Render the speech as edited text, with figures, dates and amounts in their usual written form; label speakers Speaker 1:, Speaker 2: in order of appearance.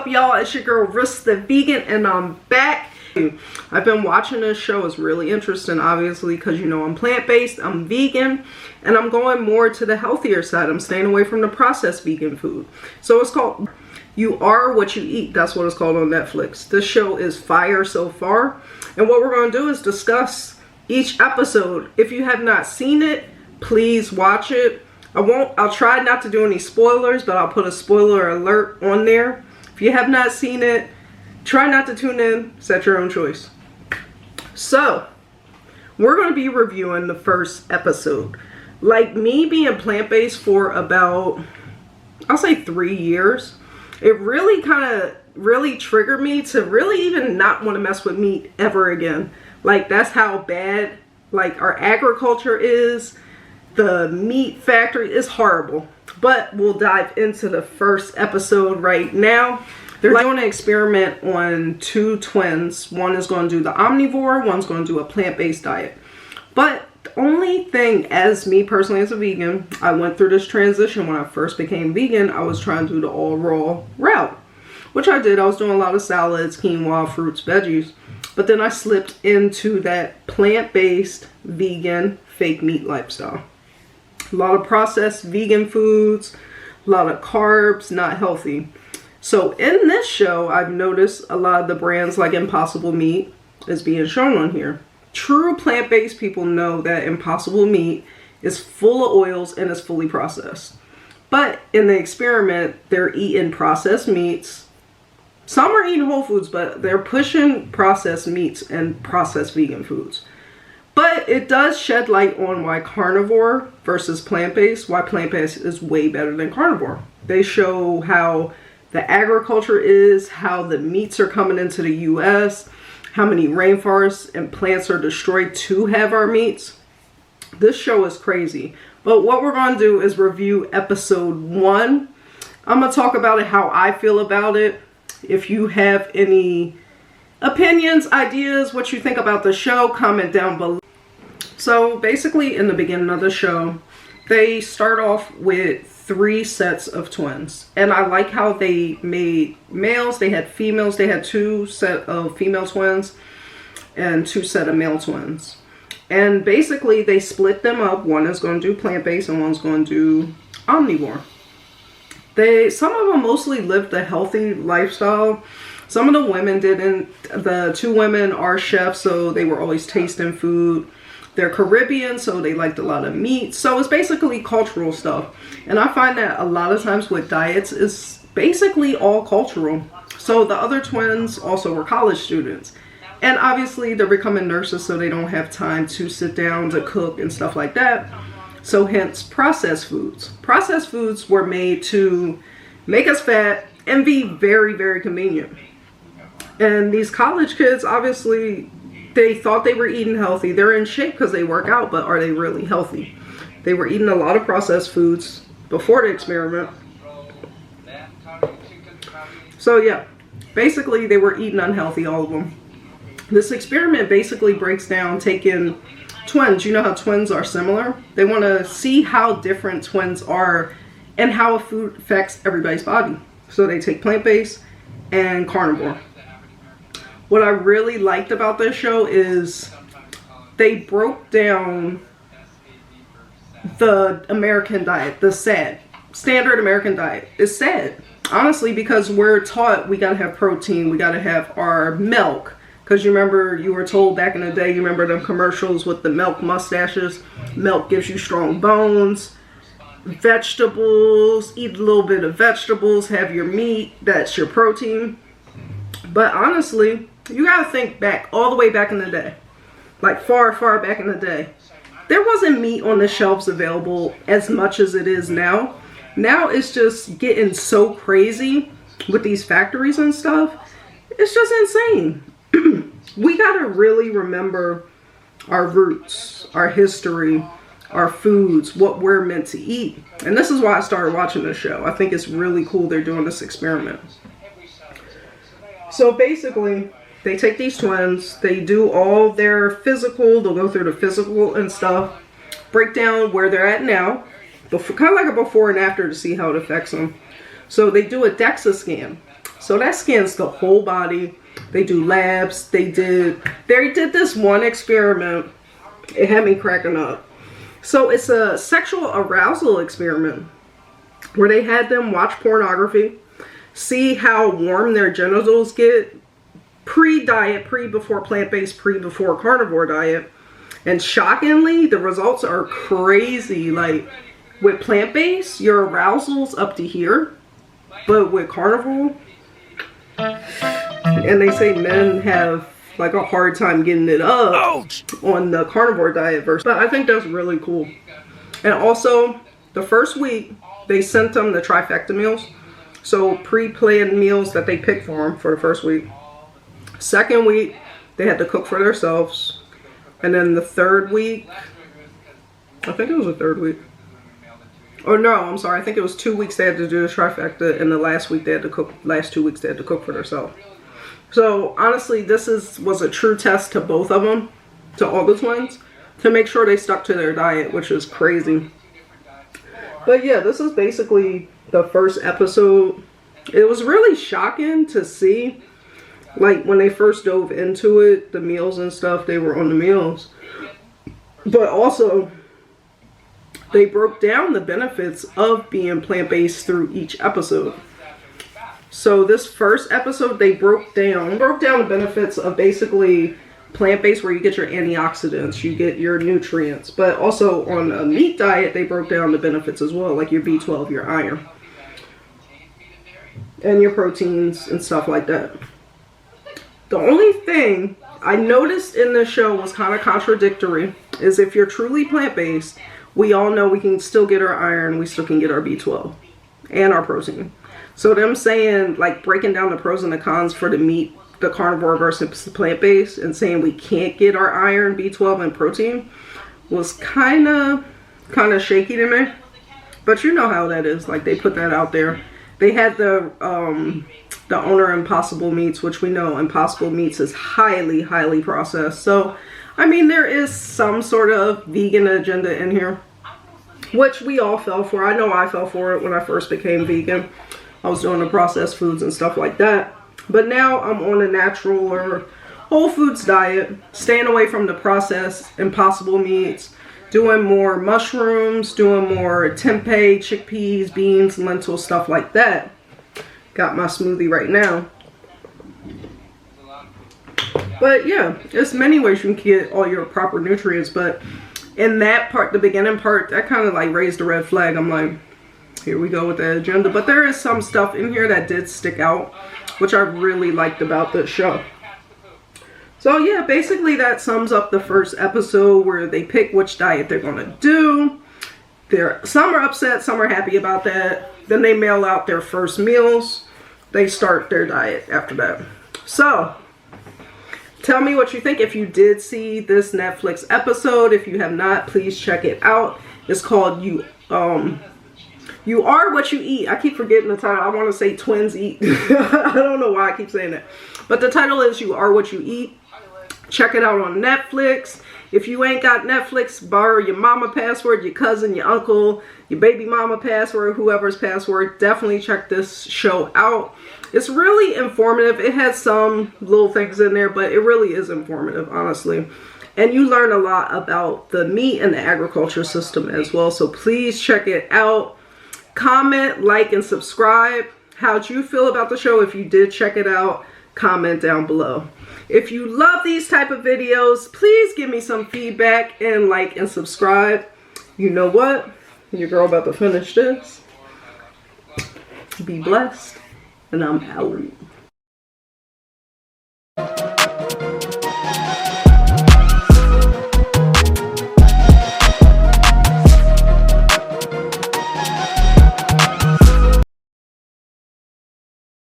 Speaker 1: up, y'all? It's your girl Risk the Vegan, and I'm back. I've been watching this show. It's really interesting, obviously, because you know I'm plant-based, I'm vegan, and I'm going more to the healthier side. I'm staying away from the processed vegan food. So it's called You Are What You Eat. That's what it's called on Netflix. This show is fire so far, and what we're going to do is discuss each episode. If you have not seen it, please watch it. I'll try not to do any spoilers, but I'll put a spoiler alert on there. If you have not seen it, try not to tune in. Set your own choice. So, we're going to be reviewing the first episode. Like me being plant-based for about, I'll say 3 years, it really really triggered me to really even not want to mess with meat ever again. Like, that's how bad, like, our agriculture is. The meat factory is horrible. But we'll dive into the first episode right now. They're doing an experiment on two twins. One is going to do the omnivore, one's going to do a plant-based diet. But the only thing, as me personally as a vegan, I went through this transition when I first became vegan. I was trying to do the all raw route, which I did. I was doing a lot of salads, quinoa, fruits, veggies. But then I slipped into that plant-based, vegan, fake meat lifestyle. A lot of processed vegan foods, a lot of carbs, not healthy. So in this show, I've noticed a lot of the brands like Impossible Meat is being shown on here. True plant-based people know that Impossible Meat is full of oils and is fully processed. But in the experiment, they're eating processed meats. Some are eating whole foods, but they're pushing processed meats and processed vegan foods. But it does shed light on why carnivore versus plant-based, why plant-based is way better than carnivore. They show how the agriculture is, how the meats are coming into the US, how many rainforests and plants are destroyed to have our meats. This show is crazy. But what we're going to do is review episode 1. I'm going to talk about it, how I feel about it. If you have any opinions, ideas, what you think about the show, comment down below. So basically in the beginning of the show, they start off with 3 sets of twins. And I like how they made males, they had females, they had 2 set of female twins and 2 set of male twins. And basically they split them up. One is going to do plant-based and one's going to do omnivore. Some of them mostly lived a healthy lifestyle. Some of the women didn't. The 2 women are chefs, so they were always tasting food. They're Caribbean, so they liked a lot of meat. So it's basically cultural stuff. And I find that a lot of times with diets, it's basically all cultural. So the other twins also were college students. And obviously they're becoming nurses, so they don't have time to sit down to cook and stuff like that. So hence processed foods. Processed foods were made to make us fat and be very, very convenient. And these college kids, obviously, they thought they were eating healthy. They're in shape because they work out, but are they really healthy? They were eating a lot of processed foods before the experiment. So yeah, basically they were eating unhealthy, all of them. This experiment basically breaks down taking twins. You know how twins are similar? They want to see how different twins are and how a food affects everybody's body. So they take plant-based and carnivore. What I really liked about this show is they broke down the American diet, the standard American diet. It's sad, honestly, because we're taught we gotta have protein, we gotta have our milk. Because you remember, you were told back in the day, you remember them commercials with the milk mustaches? Milk gives you strong bones. Vegetables, eat a little bit of vegetables, have your meat, that's your protein. But honestly, you gotta think back, all the way back in the day. Like far, far back in the day. There wasn't meat on the shelves available as much as it is now. Now it's just getting so crazy with these factories and stuff. It's just insane. We gotta really remember our roots, our history, our foods, what we're meant to eat. And this is why I started watching this show. I think it's really cool they're doing this experiment. So basically, they take these twins, they do all their physical, they'll go through the physical and stuff, break down where they're at now, kind of like a before and after to see how it affects them. So they do a DEXA scan. So that scans the whole body. They do labs. They did this one experiment. It had me cracking up. So it's a sexual arousal experiment where they had them watch pornography, see how warm their genitals get, pre-diet, before plant-based, before carnivore diet. And shockingly, the results are crazy. Like with plant-based, your arousal's up to here, but with carnivore, and they say men have like a hard time getting it up on the carnivore diet versus. But I think that's really cool. And also, the first week they sent them the trifecta meals, so pre-planned meals that they picked for them for the first week. Second week they had to cook for themselves, and then the third week, I think it was the third week. Oh no, I'm sorry. I think it was 2 weeks they had to do the trifecta, and the last week they had to cook. Last 2 weeks they had to cook for themselves. So honestly, this was a true test to both of them, to all the twins, to make sure they stuck to their diet, which is crazy. But yeah, this is basically the first episode. It was really shocking to see, like when they first dove into it, the meals and stuff, they were on the meals. But also, they broke down the benefits of being plant-based through each episode. So this first episode, they broke down the benefits of basically plant-based, where you get your antioxidants, you get your nutrients. But also on a meat diet, they broke down the benefits as well, like your B12, your iron, and your proteins and stuff like that. The only thing I noticed in this show was kind of contradictory is if you're truly plant-based, we all know we can still get our iron, we still can get our B12 and our protein. So them saying, like, breaking down the pros and the cons for the meat, the carnivore versus plant-based, and saying we can't get our iron, B12, and protein was kind of shaky to me. But you know how that is. Like, they put that out there. They had the owner of Impossible Meats, which we know Impossible Meats is highly, highly processed. So, I mean, there is some sort of vegan agenda in here, which we all fell for. I know I fell for it when I first became vegan. I was doing the processed foods and stuff like that. But now I'm on a natural or whole foods diet, staying away from the processed Impossible Meats, doing more mushrooms, doing more tempeh, chickpeas, beans, lentils, stuff like that. Got my smoothie right now. But yeah, there's many ways you can get all your proper nutrients. But in that part, the beginning part, that kind of like raised a red flag. I'm like, here we go with the agenda. But there is some stuff in here that did stick out, which I really liked about this show. So yeah, basically that sums up the first episode, where they pick which diet they're going to do. Some are upset, some are happy about that. Then they mail out their first meals. They start their diet after that. So, tell me what you think. If you did see this Netflix episode, if you have not, please check it out. It's called You Are What You Eat. I keep forgetting the title. I want to say Twins Eat. I don't know why I keep saying that. But the title is You Are What You Eat. Check it out on Netflix. If you ain't got Netflix, borrow your mama password, your cousin, your uncle, your baby mama password, whoever's password. Definitely check this show out. It's really informative. It has some little things in there, but it really is informative, honestly. And you learn a lot about the meat and the agriculture system as well. So please check it out. Comment, like, and subscribe. How'd you feel about the show? If you did check it out, comment down below. If you love these type of videos, please give me some feedback and like and subscribe. You know what? Your girl about to finish this. Be blessed. And I'm out.